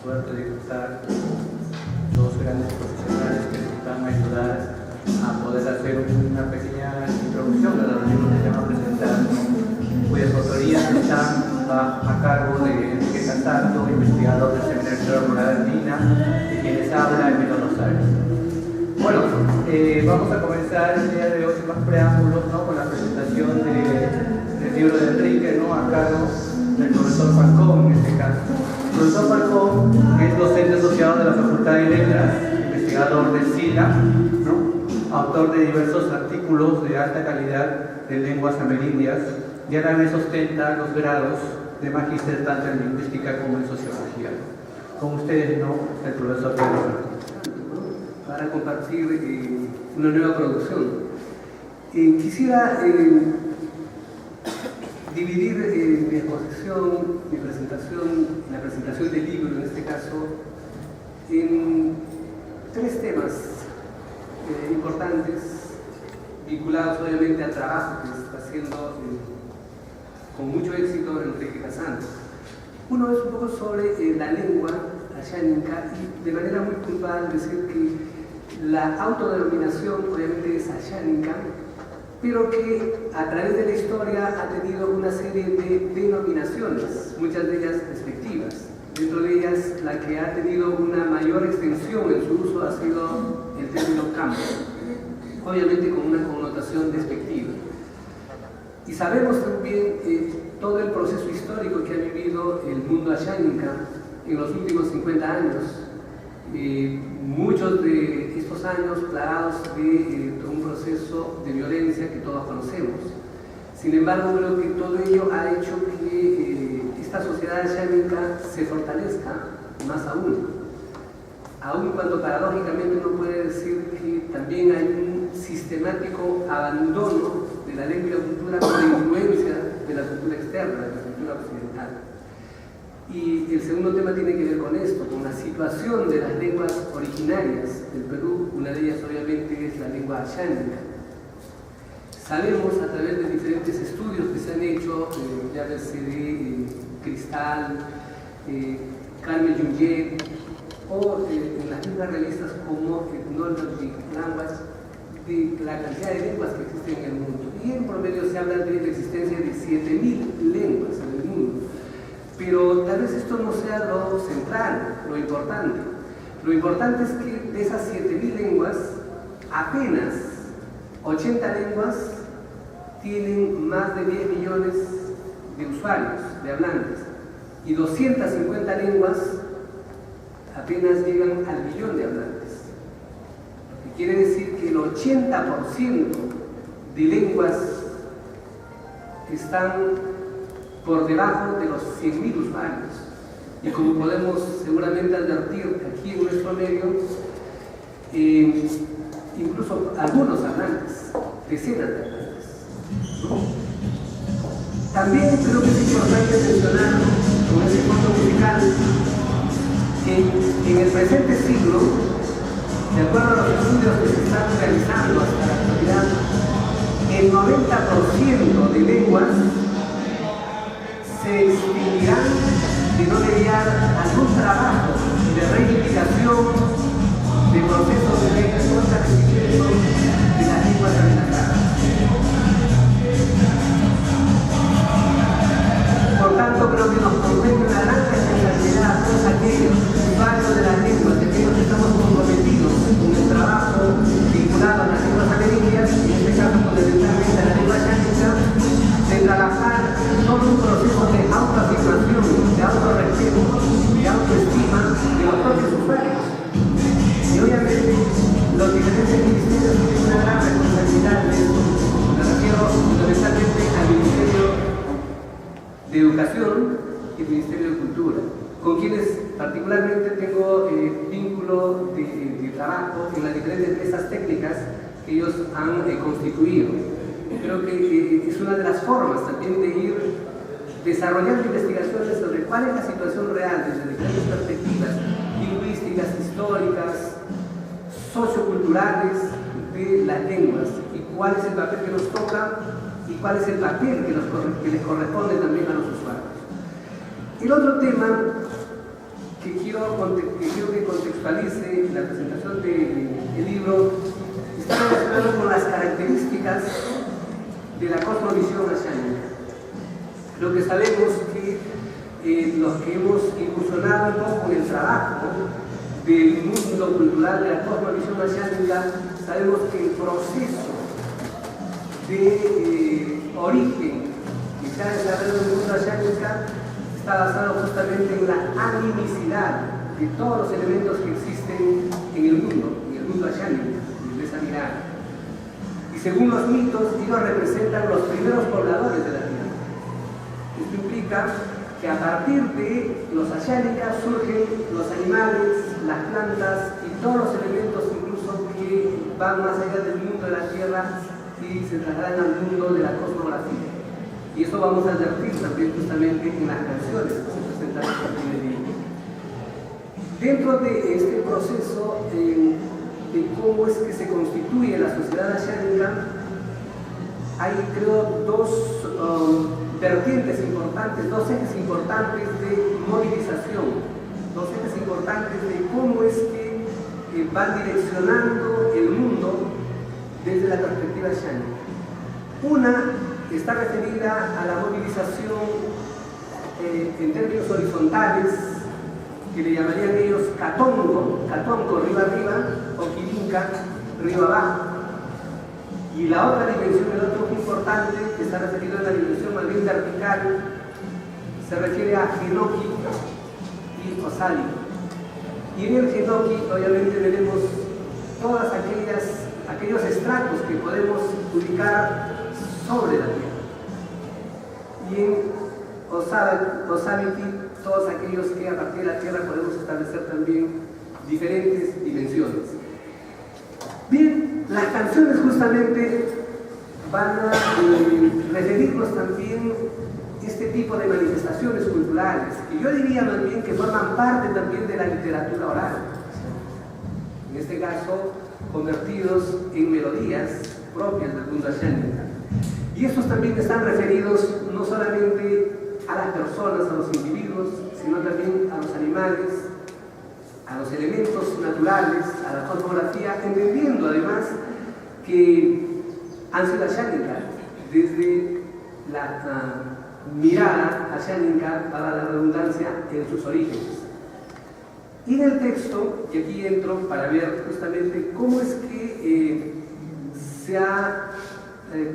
suerte de contar dos grandes profesionales que nos van a ayudar a poder hacer una pequeña introducción de los libros que se van a presentar, cuyas autorías están a cargo de Enrique Casato, investigador del Seminario Rural Andina, de quienes habla Emilio Rosario. Bueno, vamos a comenzar el día de hoy sin más preámbulos, ¿no?, con la presentación del libro de Enrique, ¿no?, a cargo del profesor Falcón en este caso. El profesor Falcón es docente asociado de la Facultad de Letras, investigador del SILA, ¿no?, autor de diversos artículos de alta calidad de lenguas amerindias, y ahora me ostenta los grados de magíster tanto en lingüística como en sociología. Con ustedes, ¿no?, el profesor Falcón. Para compartir una nueva producción. Quisiera dividir mi exposición, mi presentación, la presentación del libro en este caso, en tres temas importantes, vinculados obviamente al trabajo que se está haciendo con mucho éxito Enrique Casato. Uno es un poco sobre la lengua ayánica y de manera muy puntual decir que la autodenominación obviamente es ayánica, pero que a través de la historia ha tenido una serie de denominaciones, muchas de ellas despectivas. Dentro de ellas, la que ha tenido una mayor extensión en su uso ha sido el término campo, obviamente con una connotación despectiva. Y sabemos también todo el proceso histórico que ha vivido el mundo ayánica en los últimos 50 años. Muchos de estos años plagados de un proceso de violencia que todos conocemos. Sin embargo, creo que todo ello ha hecho que esta sociedad ayánica se fortalezca más aún cuando paradójicamente uno puede decir que también hay un sistemático abandono de la lengua y la cultura por la influencia de la cultura externa, de la cultura occidental. Y el segundo tema tiene que ver con esto, con la situación de las lenguas originarias del Perú. Una de ellas obviamente es la lengua ayánica. Sabemos a través de diferentes estudios que se han hecho, ya de Cristal, Carmen Junget, o en las mismas revistas como Ethnology Language, de la cantidad de lenguas que existen en el mundo. Y en promedio se habla de la existencia de 7.000 lenguas en el mundo. Pero tal vez esto no sea lo central, lo importante. Lo importante es que de esas 7.000 lenguas, apenas 80 lenguas tienen más de 10 millones de usuarios, de hablantes, y 250 lenguas apenas llegan al millón de hablantes. Lo que quiere decir que el 80% de lenguas están por debajo de los 100.000 usuarios. Y como podemos seguramente advertir aquí en nuestro medio, incluso algunos hablantes, decenas de hablantes. También creo que es importante mencionar con ese fondo musical que en el presente siglo, de acuerdo a los estudios que se están realizando hasta la actualidad, el 90% de lenguas se extinguirán si no mediar algún trabajo de reivindicación de procesos de ley contra el resistimiento de las lenguas amenazadas. Por tanto, creo que nos compete una gran responsabilidad a todos aquellos usuarios de las lenguas, de aquellos que estamos comprometidos con el trabajo vinculado a las lenguas amerindias, y en este caso fundamentalmente a la lengua ayánica, de trabajar todo un proceso de autoafirmación, de autorrespeto, de autoestima de los propios usuarios. Y obviamente los diferentes ministerios tienen una gran responsabilidad de esto. Me refiero fundamentalmente al Ministerio de Educación y al Ministerio de Cultura, con quienes particularmente tengo vínculo de trabajo en las diferentes empresas técnicas que ellos han constituido. Creo que es una de las formas también de ir desarrollando investigaciones sobre cuál es la situación real desde diferentes perspectivas lingüísticas, históricas, socioculturales de las lenguas, y cuál es el papel que nos toca y cuál es el papel que les corresponde también a los usuarios. El otro tema que quiero que contextualice la presentación del libro está relacionado con las características de la cosmovisión asiática. Lo que sabemos que los que hemos incursionado un poco en el trabajo del mundo cultural de la cosmovisión asiática, sabemos que el proceso de origen que se ha desarrollado en el mundo asiático está basado justamente en la animicidad de todos los elementos que existen en el mundo asiático, desde esa mirada. Y según los mitos, ellos representan los primeros pobladores de la Tierra. Esto implica que a partir de los asiáticos surgen los animales, las plantas y todos los elementos incluso que van más allá del mundo de la Tierra y se trasladan al mundo de la cosmografía. Y eso vamos a advertir también justamente en las canciones que se presentan a partir del libro. Dentro de este proceso de cómo es que se constituye la sociedad asiática, hay creo dos vertientes importantes, dos ejes importantes de movilización, dos ejes importantes de cómo es que van direccionando el mundo desde la perspectiva asiática. Una está referida a la movilización en términos horizontales, que le llamarían ellos catongo, río arriba, o quirinca, río abajo. Y la otra dimensión, el otro importante, que está referido a la dimensión más bien vertical, se refiere a Enoki y Osali. Y en el Enoki, obviamente, veremos todas aquellos estratos que podemos ubicar sobre la Tierra. Y en Osaliti, todos aquellos que a partir de la Tierra podemos establecer también diferentes dimensiones. Bien, las canciones justamente van a referirnos también este tipo de manifestaciones culturales, que yo diría más bien que forman parte también de la literatura oral. En este caso, convertidos en melodías propias del mundo asiático. Y estos también están referidos no solamente a las personas, a los individuos, sino también a los animales, a los elementos naturales, a la cosmografía, entendiendo además que han sido asiáticas desde la mirada asiática, para la redundancia, en sus orígenes. Y en el texto, y aquí entro para ver justamente cómo es que se ha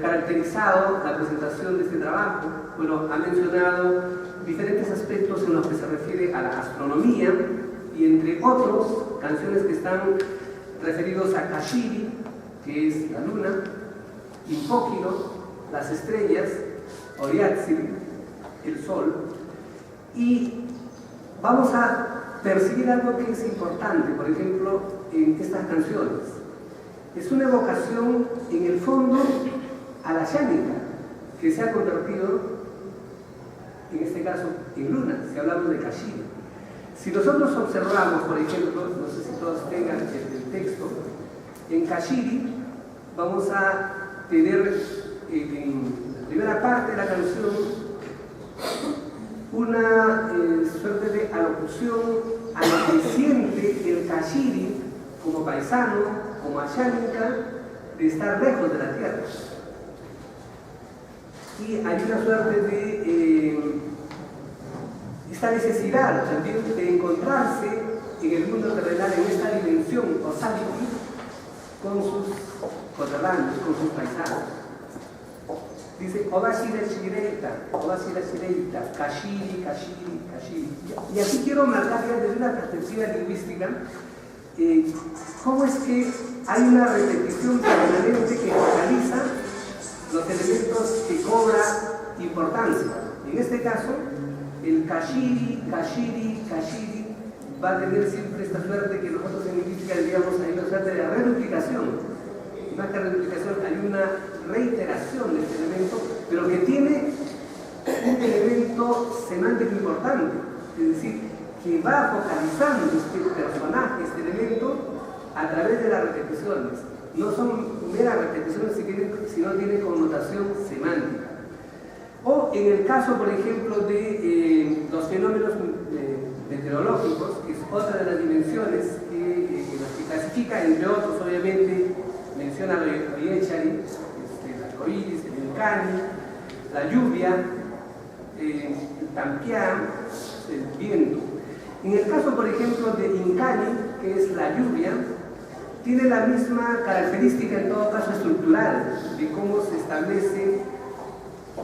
caracterizado la presentación de este trabajo. Bueno, ha mencionado diferentes aspectos en los que se refiere a la astronomía y entre otros, canciones que están referidos a Kashiri, que es la luna, Impóquiro, las estrellas, Oriatzil, el sol, y vamos a percibir algo que es importante, por ejemplo, en estas canciones. Es una evocación, en el fondo, a la asiática, que se ha convertido, en este caso, en luna, si hablamos de Kashiri. Si nosotros observamos, por ejemplo, no sé si todos tengan el texto, en Kashiri vamos a tener en la primera parte de la canción una suerte de alocución a lo que siente el Kashiri como paisano, como asiática, de estar lejos de la tierra. Y hay una suerte de esta necesidad también de encontrarse en el mundo terrenal, en esta dimensión osálica, con sus coterráneos, con sus paisanos. Dice, Obashira Shireita, Kashiri, Kashiri, Kashiri. Y aquí quiero marcar ya desde una perspectiva lingüística cómo es que hay una repetición permanente que focaliza los elementos que cobran importancia. En este caso, el Kashiri, Kashiri, Kashiri va a tener siempre esta suerte que nosotros en lingüística diríamos, hay una suerte de reduplicación. Más que reduplicación, hay una reiteración de este elemento, pero que tiene un elemento semántico importante, es decir, que va focalizando este personaje, este elemento, a través de las repeticiones. No son meras repeticiones, sino tienen connotación semántica. O en el caso, por ejemplo, de los fenómenos meteorológicos, que es otra de las dimensiones que clasifica, entre otros, obviamente, menciona el Oyechari, el arcoíris, el Incani, la lluvia, el Tampián, el viento. En el caso, por ejemplo, de Incani, que es la lluvia, tiene la misma característica, en todo caso estructural, de cómo se establecen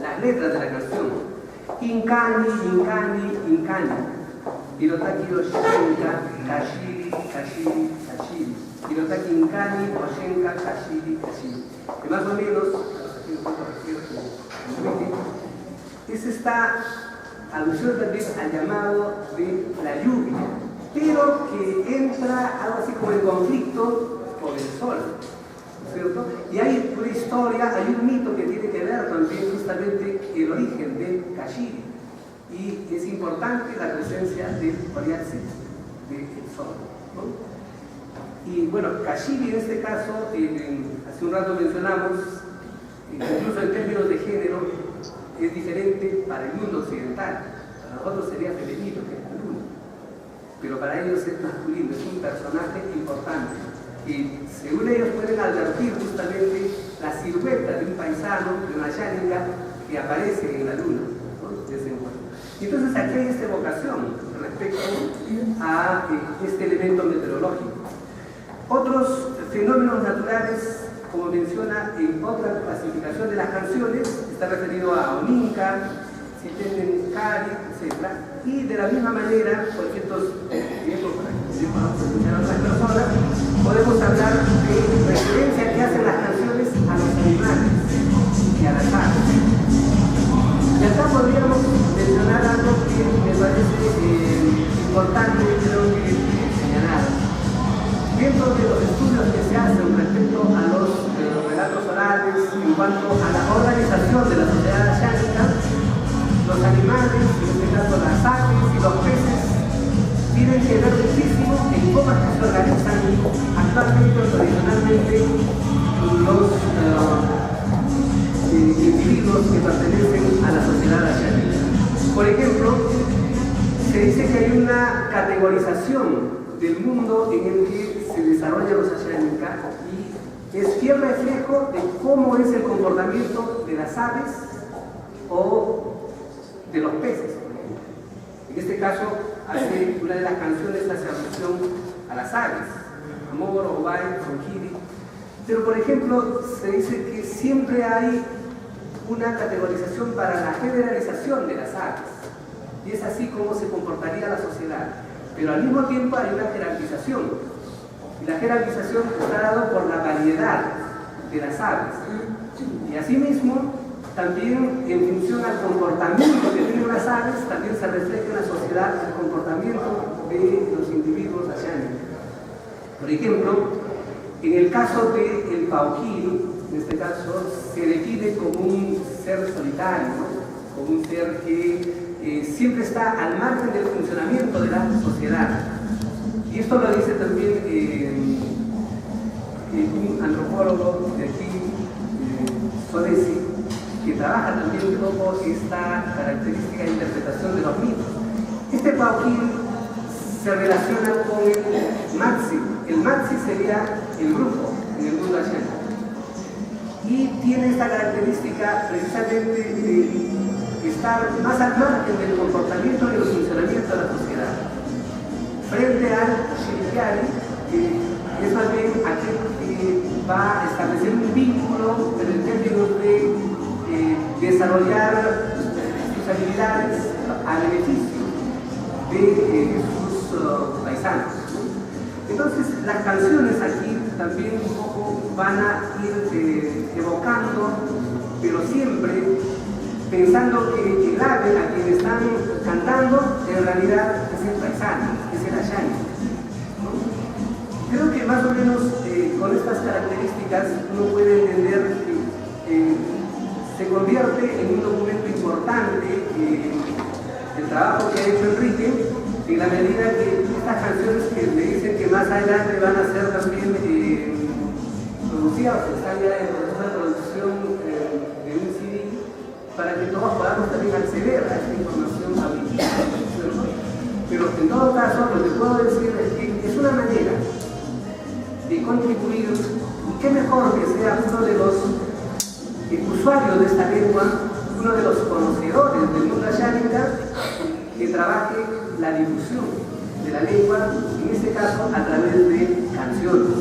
las letras de la canción. Incani, Incani, Incani. Hirotaki Oshenka, Kashiri, Kashiri, Kashiri. Hirotaki Incani, Oshenka, Kashiri, Kashiri. Que más o menos, es esta alusión también al llamado de la lluvia, pero que entra algo así como en conflicto con el sol, ¿no es cierto? Y hay una historia, hay un mito que tiene que ver también justamente el origen del Kashiri, y es importante la presencia del Oriatse, del sol, ¿no? Y bueno, Kashiri en este caso, hace un rato mencionamos, incluso en términos de género, es diferente para el mundo occidental. Para nosotros sería femenino, que es la luna, pero para ellos es masculino, es un personaje importante. Y según ellos pueden advertir justamente la silueta de un paisano, de una yánica, que aparece en la luna, ¿no? De ese encuentro. Entonces aquí hay esta evocación respecto a este elemento meteorológico. Otros fenómenos naturales, como menciona en otra clasificación de las canciones, está referido a Oninka, Sitenen Kari, etc. Y de la misma manera, por ciertos tiempos, para que podamos escuchar a otras personas, podemos hablar de referencia que hacen las canciones a los animales y a las aves. Y acá podríamos mencionar algo que me parece importante, creo que señalar. Dentro de los estudios que se hacen respecto a los relatos orales en cuanto a la organización de la sociedad yánica, los animales, en este caso las aves y los peces, tienen que ver muchísimo en cómo se organizan actualmente o tradicionalmente los individuos que pertenecen a la sociedad yánica. Por ejemplo, se dice que hay una categorización del mundo en el que se desarrollan los Ashánica y es fiel reflejo de cómo es el comportamiento de las aves o de los peces. En este caso, una de las canciones hace alusión a las aves, Amor, Obai, Sonjiri. Pero, por ejemplo, se dice que siempre hay una categorización para la generalización de las aves. Y es así como se comportaría la sociedad. Pero al mismo tiempo hay una jerarquización. Y la jerarquización está dada por la variedad de las aves. Y asimismo, también en función al comportamiento que tienen las aves, también se refleja en la sociedad el comportamiento de los individuos ashánicos. Por ejemplo, en el caso del pauquiri, en este caso, se define como un ser solitario, ¿no? Como un ser que siempre está al margen del funcionamiento de la sociedad. Y esto lo dice también un antropólogo de aquí, Sodesi, que trabaja también un poco esta característica de interpretación de los mitos. Este pauquiri se relaciona con el Matsi. El Matsi sería el grupo en el mundo ashánico. Y tiene esta característica precisamente de estar más al margen del comportamiento y del funcionamiento de la sociedad. Frente al Shirikyari, que es más bien aquel que va a establecer un vínculo en términos de desarrollar sus habilidades a beneficio de sus paisanos. Entonces, las canciones aquí también un poco van a ir evocando, pero siempre pensando que el ave a quien están cantando en realidad es el paisano, es el ashánico, ¿no? Creo que más o menos con estas características uno puede entender que se convierte en un documento importante el trabajo que ha hecho Enrique, en la medida que estas canciones que me dicen que más adelante van a ser también producidas, están ya en proceso de producción de un CD, para que todos podamos también acceder a esta información auditiva. Pero En todo caso, lo que puedo decir es que es una manera de contribuir, y qué mejor que sea uno de los usuarios de esta lengua, uno de los conocedores del mundo ayánica, que trabaje la difusión de la lengua, en este caso a través de canciones.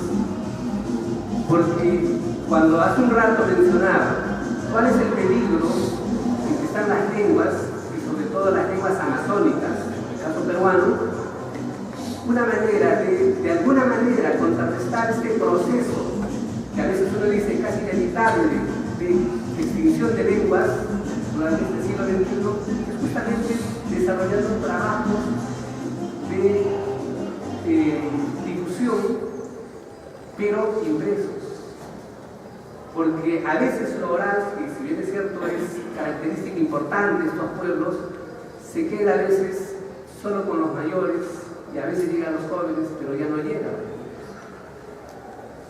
Porque cuando hace un rato mencionaba cuál es el peligro en que están las lenguas, y sobre todo las lenguas amazónicas, en el caso peruano, una manera de alguna manera contrarrestar este proceso que a veces uno dice casi inevitable de extinción de lenguas durante este siglo XXI, es justamente desarrollando trabajos de difusión, pero impresos. Porque a veces lo oral, que si bien es cierto es característica importante de estos pueblos, se queda a veces solo con los mayores y a veces llega a los jóvenes, pero ya no llega.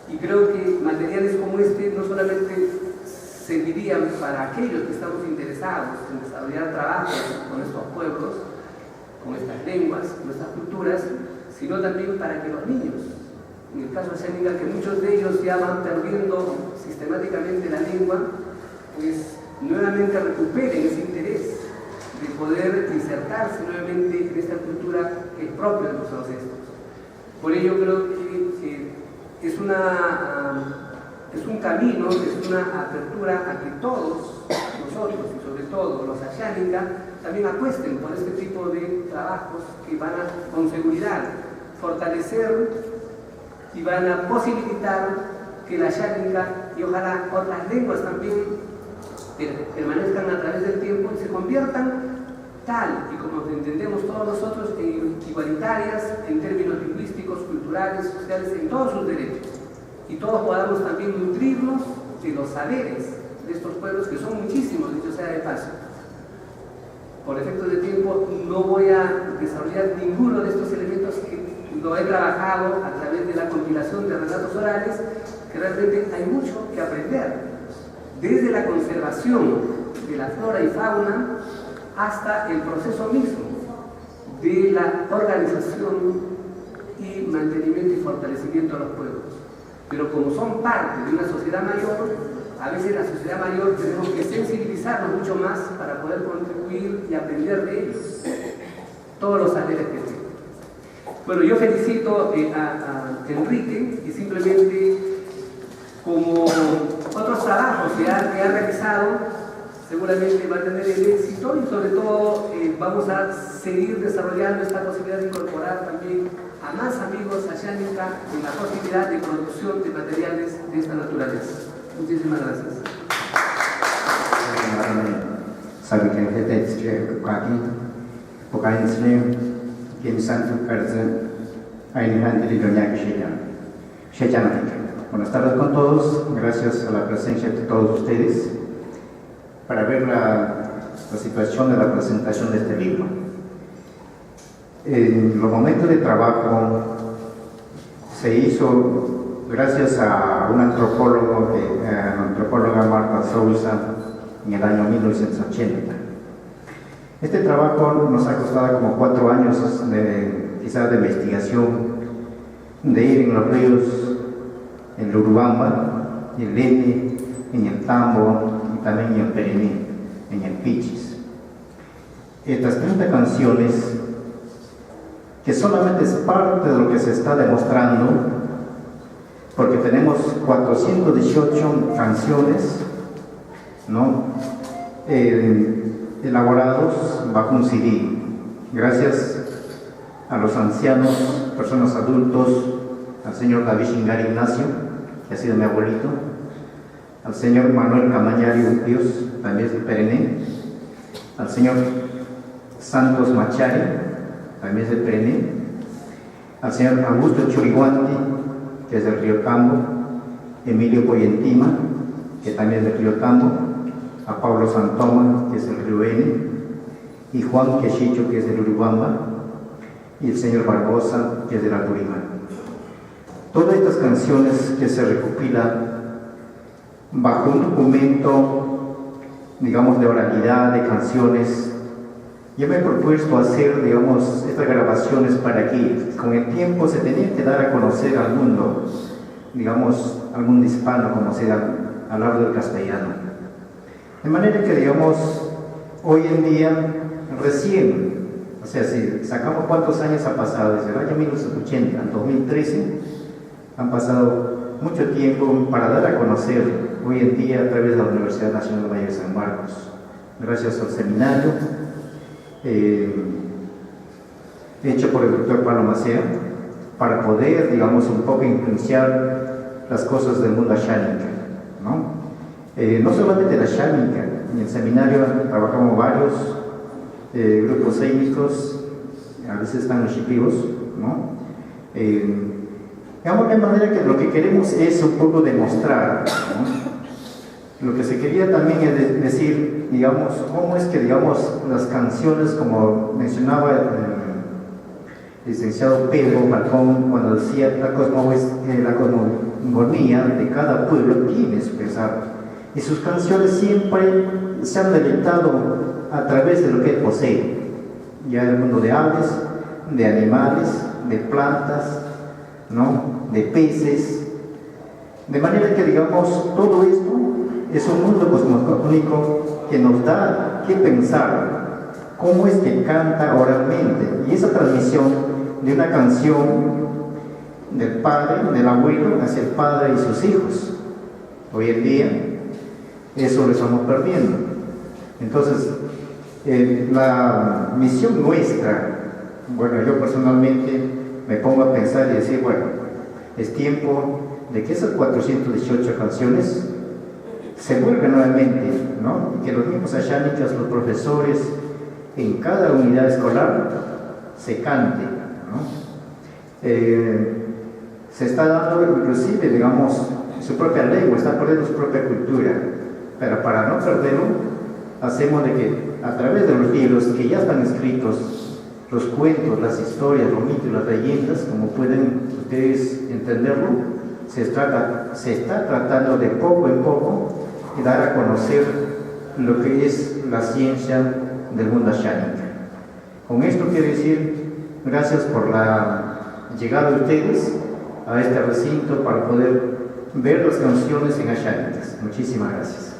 Y creo que materiales como este no solamente servirían para aquellos que estamos interesados en desarrollar trabajos con estos pueblos, con estas lenguas, con estas culturas, sino también para que los niños, en el caso de Xánica, que muchos de ellos ya van perdiendo sistemáticamente la lengua, pues nuevamente recuperen ese interés de poder insertarse nuevamente en esta cultura que es propia de los ancestros. Por ello creo que es un camino, es una apertura a que todos nosotros, y sobre todo los ayánica, también apuesten por este tipo de trabajos que van a, con seguridad, fortalecer y van a posibilitar que la ayánica y ojalá otras lenguas también permanezcan a través del tiempo y se conviertan tal y como entendemos todos nosotros en igualitarias en términos lingüísticos, culturales, sociales, en todos sus derechos. Y todos podamos también nutrirnos de los saberes de estos pueblos, que son muchísimos, dicho sea de paso. Por efectos de tiempo no voy a desarrollar ninguno de estos elementos que lo he trabajado a través de la compilación de relatos orales, que realmente hay mucho que aprender, desde la conservación de la flora y fauna hasta el proceso mismo de la organización y mantenimiento y fortalecimiento de los pueblos. Pero como son parte de una sociedad mayor, a veces la sociedad mayor tenemos que sensibilizarnos mucho más para poder contribuir y aprender de ellos todos los saberes que tienen. Bueno, yo felicito a Enrique y simplemente como otros trabajos que ha realizado, seguramente va a tener el éxito y sobre todo vamos a seguir desarrollando esta posibilidad de incorporar también a más amigos ayánica en la posibilidad de producción de materiales de esta naturaleza. Muchísimas gracias. Buenas tardes con todos, gracias a la presencia de todos ustedes para ver la situación de la presentación de este libro. En los momentos de trabajo se hizo gracias a un antropóloga Marta Sousa en el año 1980. Este trabajo nos ha costado como 4 años quizás de investigación, de ir en los ríos, en el Urubamba, en el Lene, en el Tambo y también en el Perené, en el Pichis. Estas 30 canciones, que solamente es parte de lo que se está demostrando, porque tenemos 418 canciones, ¿no? Elaborados bajo un CD, gracias a los ancianos, personas adultos, al señor David Shingari Ignacio, que ha sido mi abuelito, al señor Manuel Camañari Upios, también es de Perené, al señor Santos Machari, también es de Perené, al señor Augusto Churiguanti, que es del Río Tambo, Emilio Poyentima, que también es del Río Tambo, a Pablo Santoma, que es del Río Ene, y Juan Quechicho, que es del Urubamba, y el señor Barbosa, que es del Apurímac. Todas estas canciones que se recopilan bajo un documento, digamos, de oralidad, de canciones, yo me he propuesto hacer, digamos, estas grabaciones para que con el tiempo se tenía que dar a conocer al mundo, digamos, al mundo hispano, como se da, hablar del castellano. De manera que, digamos, hoy en día, recién, o sea, si sacamos cuántos años ha pasado, desde el año 1980 al 2013, han pasado mucho tiempo para dar a conocer hoy en día a través de la Universidad Nacional Valle de San Marcos, gracias al seminario hecho por el doctor Pablo Macea, para poder, digamos, un poco influenciar las cosas del mundo ashánica, ¿no? No solamente la ashánica, en el seminario trabajamos varios grupos étnicos, a veces están los shipibos, ¿no? Digamos, de manera que lo que queremos es un poco demostrar, ¿no? Lo que se quería también es decir, digamos, cómo es que, digamos, las canciones, como mencionaba el licenciado Pedro Falcón, cuando decía la cosmogonía de cada pueblo tiene su pesar, y sus canciones siempre se han deleitado a través de lo que posee, ya el mundo de aves, de animales, de plantas, ¿no?, de peces, de manera que, digamos, todo esto es un mundo cosmogónico que nos da que pensar cómo es que canta oralmente, y esa transmisión de una canción del padre, del abuelo, hacia el padre y sus hijos, hoy en día eso lo estamos perdiendo. Entonces, la misión nuestra, bueno, yo personalmente me pongo a pensar y decir, bueno, es tiempo de que esas 418 canciones se vuelvan nuevamente, ¿no? Y que los mismos ashánicas, los profesores, en cada unidad escolar se cante, ¿no? Se está dando inclusive, digamos, su propia lengua, está perdiendo su propia cultura, pero para no perderlo, hacemos de que a través de los libros que ya están escritos, los cuentos, las historias, los mitos, las leyendas, como pueden ustedes entenderlo, se está tratando de poco en poco y dar a conocer lo que es la ciencia del mundo ashánica. Con esto quiero decir gracias por la llegada de ustedes a este recinto para poder ver las canciones en ashánicas. Muchísimas gracias.